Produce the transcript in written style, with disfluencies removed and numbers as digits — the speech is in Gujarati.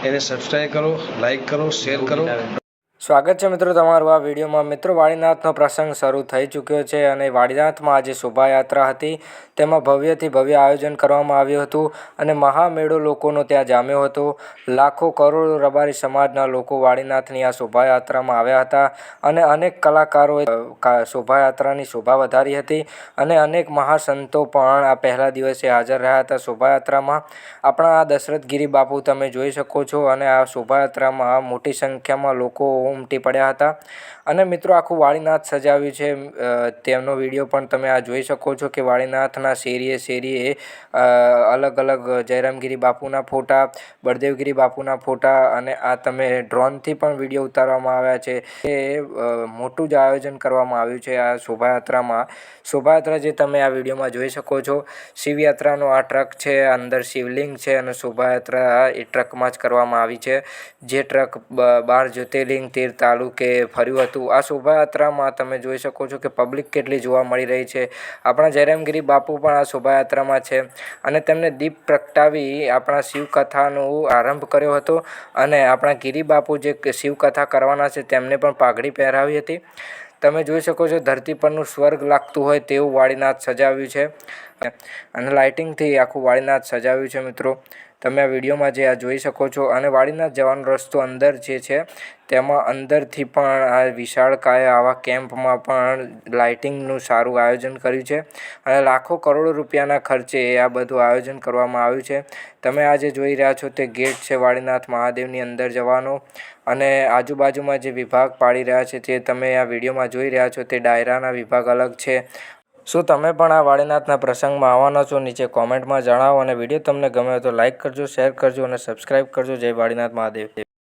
એને સબસ્ક્રાઈબ કરો, લાઈક કરો, શેર કરો। સ્વાગત છે મિત્રો તમારું આ વિડીયોમાં। મિત્રો વાડીનાથનો પ્રસંગ શરૂ થઈ ચૂક્યો છે અને વાડીનાથમાં આજે શોભાયાત્રા હતી। તેમાં ભવ્યથી ભવ્ય આયોજન કરવામાં આવ્યું હતું અને મહામેળો લોકોનો ત્યાં જામ્યો હતો। લાખો કરોડો રબારી સમાજના લોકો વાડીનાથની આ શોભાયાત્રામાં આવ્યા હતા અને અનેક કલાકારોએ શોભાયાત્રાની શોભા વધારી હતી અને અનેક મહાસંતો પણ આ પહેલા દિવસે હાજર રહ્યા હતા શોભાયાત્રામાં। આપણા આ દશરથગીરી બાપુ તમે જોઈ શકો છો અને આ શોભાયાત્રામાં મોટી સંખ્યામાં લોકો ઉમટી પડ્યા હતા અને મિત્રો આખું વાડીનાથ સજાવ્યું છે। તેમનો વિડીયો પણ તમે આ જોઈ શકો છો કે વાડીનાથના શેરીએ શેરીએ અલગ અલગ જયરામગીરી બાપુના ફોટા, બળદેવગીરી બાપુના ફોટા અને આ તમે ડ્રોનથી પણ વિડીયો ઉતારવામાં આવ્યા છે। એ મોટું જ આયોજન કરવામાં આવ્યું છે આ શોભાયાત્રામાં। શોભાયાત્રા જે તમે આ વિડીયોમાં જોઈ શકો છો, શિવયાત્રાનો આ ટ્રક છે, અંદર શિવલિંગ છે અને શોભાયાત્રા એ ટ્રકમાં જ કરવામાં આવી છે। જે ટ્રક 12 જ્યોતિર્લિંગ તીર્થ તાલુકે ફર્યું હતું। આ શોભાયાત્રામાં તમે જોઈ શકો છો કે પબ્લિક કેટલી જોવા મળી રહી છે। આપણા જયરામગીરી બાપુ પણ આ શોભાયાત્રામાં છે અને તેમને દીપ પ્રગટાવી આપણા શિવકથાનો આરંભ કર્યો હતો અને આપણા ગીરી બાપુ જે શિવકથા કરવાના છે તેમને પણ પાઘડી પહેરાવી હતી। તમે જોઈ શકો છો ધરતી પરનું સ્વર્ગ લાગતું હોય તેવું વાડીનાથ સજાવ્યું છે અને લાઇટિંગથી આખું વાડીનાથ સજાવ્યું છે મિત્રો। તમે આ વિડીયોમાં જે આ જોઈ શકો છો અને વાડીનાથ જવાનો રસ્તો અંદર જે છે તેમાં અંદરથી પણ આ વિશાળકાય આવા કેમ્પમાં પણ લાઇટિંગનું સારું આયોજન કર્યું છે અને લાખો કરોડો રૂપિયાના ખર્ચે આ બધું આયોજન કરવામાં આવ્યું છે। તમે આ જે જોઈ રહ્યા છો તે ગેટ છે વાડીનાથ મહાદેવની અંદર જવાનો અને આજુબાજુમાં જે વિભાગ પાડી રહ્યા છે તે તમે આ વિડીયોમાં જોઈ રહ્યા છો તે ડાયરાના વિભાગ અલગ છે। શું તમે પણ આ વાડીનાથના પ્રસંગમાં આવવાના છો? નીચે કોમેન્ટમાં જણાવો અને વિડીયો તમને ગમે તો લાઇક કરજો, શેર કરજો અને સબસ્ક્રાઈબ કરજો। જય વાડીનાથ મહાદેવ।